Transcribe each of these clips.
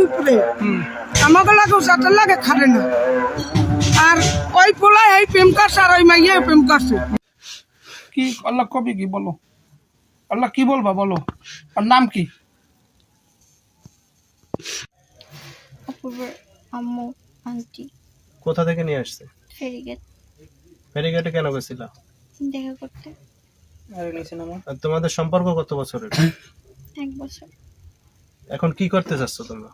উপরে আমাকে লাগে সাথে লাগে খাটে না আর ওই পোলায় এই প্রেম কাটছে আর ওই মাইয়ে প্রেম কাটছে। কি আল্লাহ কবি কি বলো, আল্লাহ কি বলবা বলো, আর নাম কি? অপূর্বর আম্মু আন্টি। কোথা থেকে নিয়ে আসছে? ফেরিগেট ফেরিঘাটে কেন গেছিল? দেখা করতে। আর তোমাদের সম্পর্ক কত বছরের? 1 বছর। এখন কি করতে চাচ্ছ তোমরা?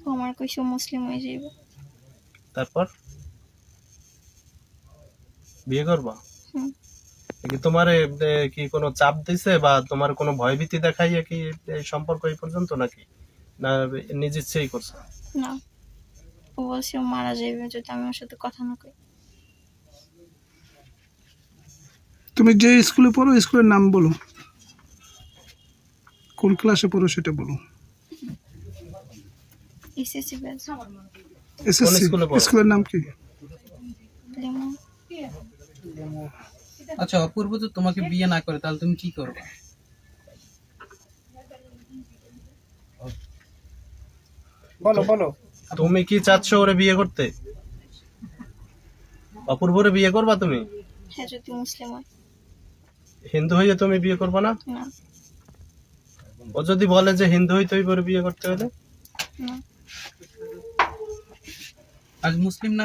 ও আমার কইছে মুসলিম হয়ে যাইব। তারপর বিয়ে করবা? হুম। কি তোমার কি কোনো চাপ দিছে বা তোমার কোনো ভয়ভীতি দেখাইয়া কি এই সম্পর্ক এই পর্যন্ত নাকি, না নিজ ইচ্ছেই করছো? না, ও বলছে ও মারা যাইবে যদি আমি ওর সাথে কথা না কই। তুমি যে স্কুলে পড়ো স্কুলের নাম বলো, কোন ক্লাসে পড়ো সেটা বলো। SSC batch. এসএসসি স্কুলে পড়ো? স্কুলের নাম কি? লেমন। আচ্ছা, অপূর্ব তো তোমাকে বিয়ে না করে তাহলে তুমি কি করবে? বলো বলো। তুমি কি চাচ্ছ ওরে বিয়ে করতে? অপূর্বরে বিয়ে করবা তুমি? হ্যাঁ, যদি মুসলিম হয়। হিন্দু হইয়া তুমি বিয়ে করবা না? না। ও যদি বলে যে হিন্দু হইতে বিয়ে করতে হলে? না। আজ মুসলিম না